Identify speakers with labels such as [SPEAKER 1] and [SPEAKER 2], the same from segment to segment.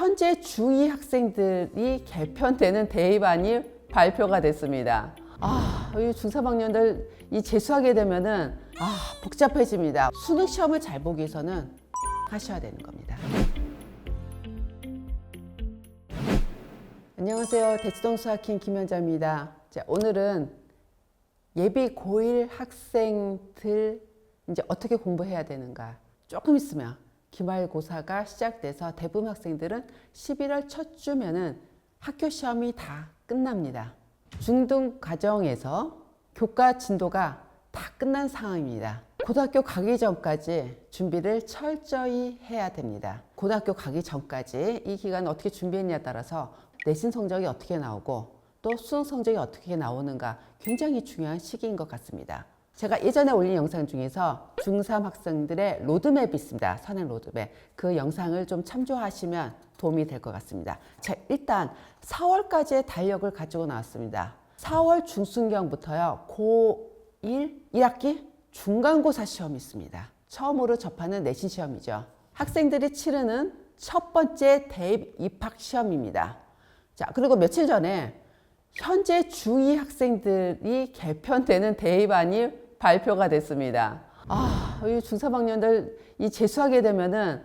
[SPEAKER 1] 현재 중2 학생들이 개편되는 대입안이 발표가 됐습니다. 이 중3학년들 이 재수하게 되면은 복잡해집니다. 수능 시험을 잘 보기 위해서는 하셔야 되는 겁니다. 안녕하세요. 대치동 수학킹 김현자입니다. 자, 오늘은 예비 고1 학생들 이제 어떻게 공부해야 되는가. 조금 있으면 기말고사가 시작돼서 대부분 학생들은 11월 첫 주면은 학교 시험이 다 끝납니다. 중등 과정에서 교과 진도가 다 끝난 상황입니다. 고등학교 가기 전까지 준비를 철저히 해야 됩니다. 고등학교 가기 전까지 이 기간을 어떻게 준비했냐에 따라서 내신 성적이 어떻게 나오고 또 수능 성적이 어떻게 나오는가 굉장히 중요한 시기인 것 같습니다. 제가 예전에 올린 영상 중에서 중3 학생들의 로드맵이 있습니다. 선행 로드맵. 그 영상을 좀 참조하시면 도움이 될 것 같습니다. 자, 일단 4월까지의 달력을 가지고 나왔습니다. 4월 중순경부터요. 고1 1학기 중간고사 시험이 있습니다. 처음으로 접하는 내신 시험이죠. 학생들이 치르는 첫 번째 대입 입학 시험입니다. 자, 그리고 며칠 전에 현재 중2 학생들이 개편되는 대입안이 발표가 됐습니다. 이 중3학년들 이 재수하게 되면은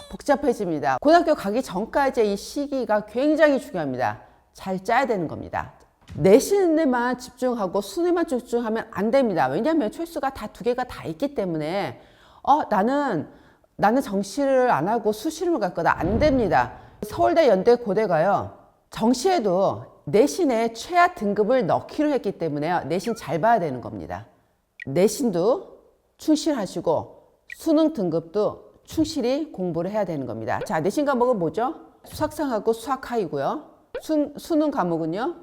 [SPEAKER 1] 복잡해집니다. 고등학교 가기 전까지의 이 시기가 굉장히 중요합니다. 잘 짜야 되는 겁니다. 내신에만 집중하고 수능에만 집중하면 안 됩니다. 왜냐하면 초이스가 다 두 개가 다 있기 때문에 나는 정시를 안 하고 수시를 갈 거다. 안 됩니다. 서울대, 연대, 고대가요. 정시에도 내신에 최하 등급을 넣기로 했기 때문에 내신 잘 봐야 되는 겁니다. 내신도 충실하시고 수능 등급도 충실히 공부를 해야 되는 겁니다. 자, 내신 과목은 뭐죠? 수학상하고 수학하이고요. 수능 과목은요.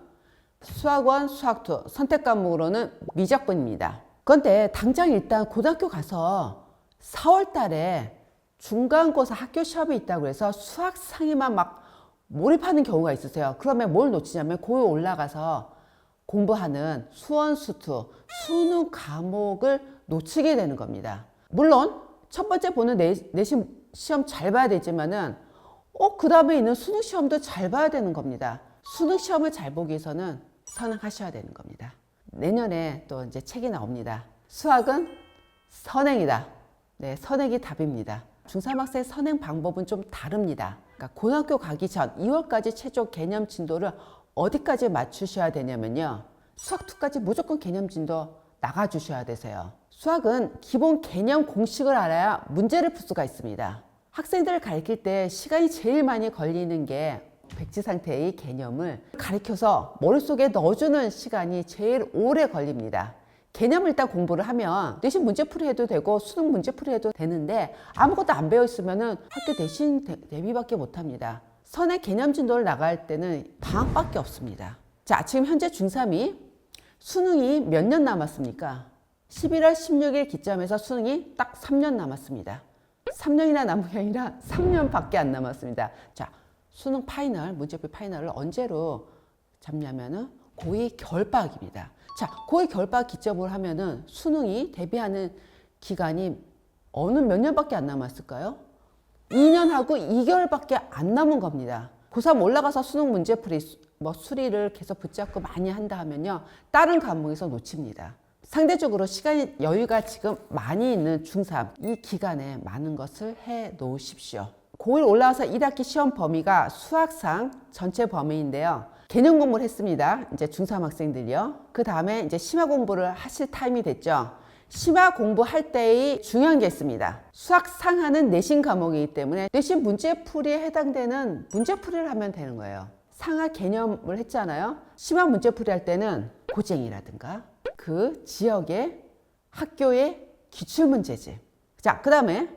[SPEAKER 1] 수학원, 수학2 선택 과목으로는 미적분입니다. 그런데 당장 일단 고등학교 가서 4월 달에 중간고사 학교 시험이 있다고 해서 수학상에만 막 몰입하는 경우가 있으세요. 그러면 뭘 놓치냐면 고2 올라가서 공부하는 수원, 수투, 수능 과목을 놓치게 되는 겁니다. 물론 첫 번째 보는 내신 시험 잘 봐야 되지만은 그 다음에 있는 수능 시험도 잘 봐야 되는 겁니다. 수능 시험을 잘 보기 위해서는 선행하셔야 되는 겁니다. 내년에 또 이제 책이 나옵니다. 수학은 선행이다. 네, 선행이 답입니다. 중3 학생 선행 방법은 좀 다릅니다. 그러니까 고등학교 가기 전 2월까지 최종 개념 진도를 어디까지 맞추셔야 되냐면요. 수학2까지 무조건 개념 진도 나가주셔야 되세요. 수학은 기본 개념 공식을 알아야 문제를 풀 수가 있습니다. 학생들을 가르칠 때 시간이 제일 많이 걸리는 게 백지 상태의 개념을 가르쳐서 머릿속에 넣어주는 시간이 제일 오래 걸립니다. 개념을 일단 공부를 하면 내신 문제풀이 해도 되고 수능 문제풀이 해도 되는데 아무것도 안 배워있으면 학교 내신 대비밖에 못합니다. 선의 개념 진도를 나갈 때는 방학밖에 없습니다. 자, 지금 현재 중3이 수능이 몇 년 남았습니까? 11월 16일 기점에서 수능이 딱 3년 남았습니다. 3년이나 남은 게 아니라 3년밖에 안 남았습니다. 자, 수능 파이널, 문제풀이 파이널을 언제로 잡냐면은 고2 겨울방학입니다. 자, 고2 겨울방학 기점으로 하면은 수능이 대비하는 기간이 어느 몇 년밖에 안 남았을까요? 2년하고 2개월밖에 안 남은 겁니다. 고3 올라가서 수능 문제풀이 수리를 계속 붙잡고 많이 한다 하면요. 다른 과목에서 놓칩니다. 상대적으로 시간이 여유가 지금 많이 있는 중3 이 기간에 많은 것을 해 놓으십시오. 고1 올라와서 1학기 시험 범위가 수학상 전체 범위인데요. 개념 공부를 했습니다. 이제 중3 학생들이요. 그 다음에 이제 심화 공부를 하실 타임이 됐죠. 심화 공부할 때의 중요한 게 있습니다. 수학 상하는 내신 과목이기 때문에 내신 문제풀이에 해당되는 문제풀이를 하면 되는 거예요. 상하 개념을 했잖아요. 심화 문제풀이 할 때는 고쟁이라든가 그 지역의 학교의 기출문제집. 자, 그 다음에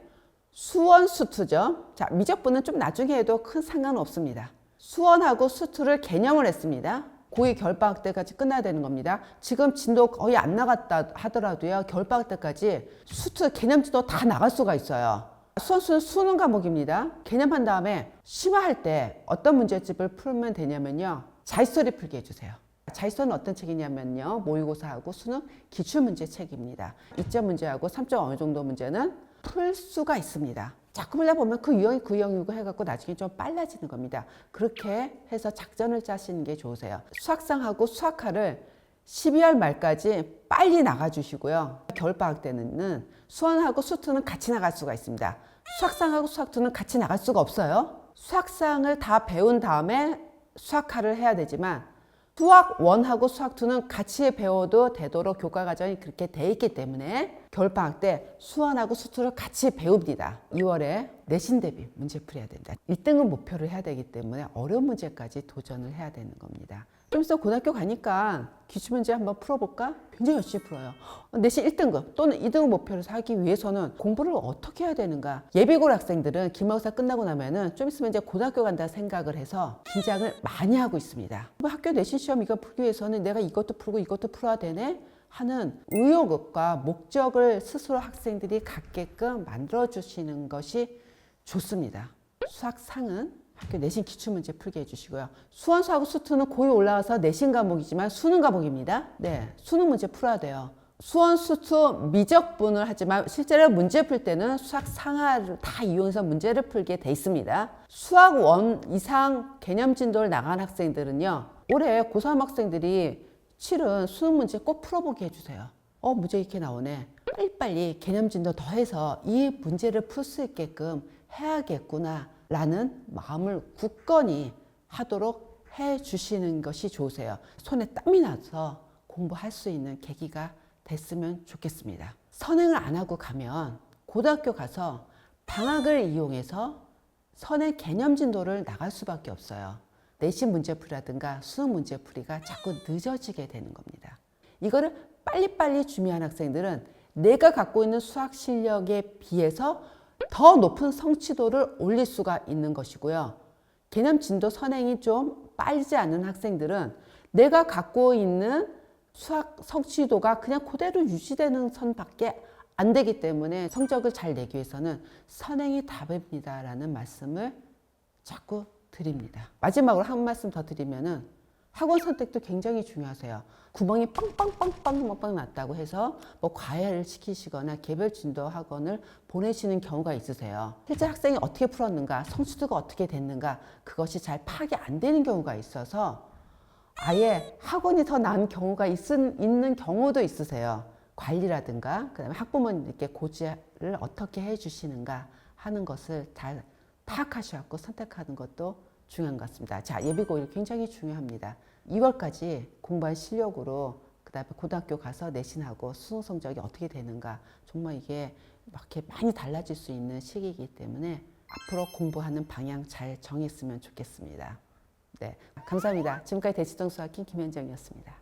[SPEAKER 1] 수원, 수투죠. 자, 미적분은 좀 나중에 해도 큰 상관은 없습니다. 수원하고 수투를 개념을 했습니다. 고2 겨울방학 때까지 끝나야 되는 겁니다. 지금 진도 거의 안 나갔다 하더라도요. 겨울방학 때까지 수투 개념 진도 다 나갈 수가 있어요. 수원수는 수능 과목입니다. 개념한 다음에 심화할 때 어떤 문제집을 풀면 되냐면요. 자기소리 풀게 해주세요. 자기소는 어떤 책이냐면요. 모의고사하고 수능 기출문제 책입니다. 2점 문제하고 3점 어느 정도 문제는 풀 수가 있습니다. 자꾸 풀다 보면 그 유형이 그 유형이고 해갖고 나중에 좀 빨라지는 겁니다. 그렇게 해서 작전을 짜시는 게 좋으세요. 수학상하고 수학화를 12월 말까지 빨리 나가주시고요. 겨울방학 때는 수원하고 수투는 같이 나갈 수가 있습니다. 수학상하고 수학투는 같이 나갈 수가 없어요. 수학상을 다 배운 다음에 수학화를 해야 되지만 수학 1하고 수학 2는 같이 배워도 되도록 교과 과정이 그렇게 돼 있기 때문에 겨울방학 때 수원하고 수투를 같이 배웁니다. 2월에 내신 대비 문제 풀어야 된다. 1등은 목표를 해야 되기 때문에 어려운 문제까지 도전을 해야 되는 겁니다. 좀 있어 고등학교 가니까 기출문제 한번 풀어볼까? 굉장히 열심히 풀어요. 내신 1등급 또는 2등급 목표를 하기 위해서는 공부를 어떻게 해야 되는가? 예비고일 학생들은 기말고사 끝나고 나면은 좀 있으면 이제 고등학교 간다 생각을 해서 긴장을 많이 하고 있습니다. 학교 내신 시험 이거 풀기 위해서는 내가 이것도 풀고 이것도 풀어야 되네? 하는 의욕과 목적을 스스로 학생들이 갖게끔 만들어주시는 것이 좋습니다. 수학상은 학교 내신 기출문제 풀게 해주시고요. 수원, 수하고 수투는 고2 올라와서 내신 과목이지만 수능 과목입니다. 네, 수능 문제 풀어야 돼요. 수원, 수투 미적분을 하지만 실제로 문제 풀 때는 수학 상하를 다 이용해서 문제를 풀게 돼 있습니다. 수학 1 이상 개념 진도를 나간 학생들은요. 올해 고3 학생들이 실은 수능 문제 꼭 풀어보게 해주세요. 문제 이렇게 나오네. 빨리빨리 개념 진도 더해서 이 문제를 풀 수 있게끔 해야겠구나 라는 마음을 굳건히 하도록 해주시는 것이 좋으세요. 손에 땀이 나서 공부할 수 있는 계기가 됐으면 좋겠습니다. 선행을 안 하고 가면 고등학교 가서 방학을 이용해서 선행 개념 진도를 나갈 수밖에 없어요. 내신 문제풀이라든가 수능 문제풀이가 자꾸 늦어지게 되는 겁니다. 이거를 빨리빨리 준비한 학생들은 내가 갖고 있는 수학 실력에 비해서 더 높은 성취도를 올릴 수가 있는 것이고요. 개념 진도 선행이 좀 빠르지 않은 학생들은 내가 갖고 있는 수학 성취도가 그냥 그대로 유지되는 선밖에 안 되기 때문에 성적을 잘 내기 위해서는 선행이 답입니다라는 말씀을 자꾸 드립니다. 마지막으로 한 말씀 더 드리면은 학원 선택도 굉장히 중요하세요. 구멍이 빵빵빵빵 났다고 해서 뭐 과외를 시키시거나 개별 진도 학원을 보내시는 경우가 있으세요. 실제 학생이 어떻게 풀었는가, 성취도가 어떻게 됐는가 그것이 잘 파악이 안 되는 경우가 있어서 아예 학원이 더 나은 경우가 있는 경우도 있으세요. 관리라든가 그다음에 학부모님께 고지를 어떻게 해주시는가 하는 것을 잘 파악하셔서 선택하는 것도 중요한 것 같습니다. 자, 예비고일 굉장히 중요합니다. 2월까지 공부한 실력으로 그 다음에 고등학교 가서 내신하고 수능 성적이 어떻게 되는가 정말 이게 이렇게 많이 달라질 수 있는 시기이기 때문에 앞으로 공부하는 방향 잘 정했으면 좋겠습니다. 네, 감사합니다. 지금까지 대치동 수학인 김현정이었습니다.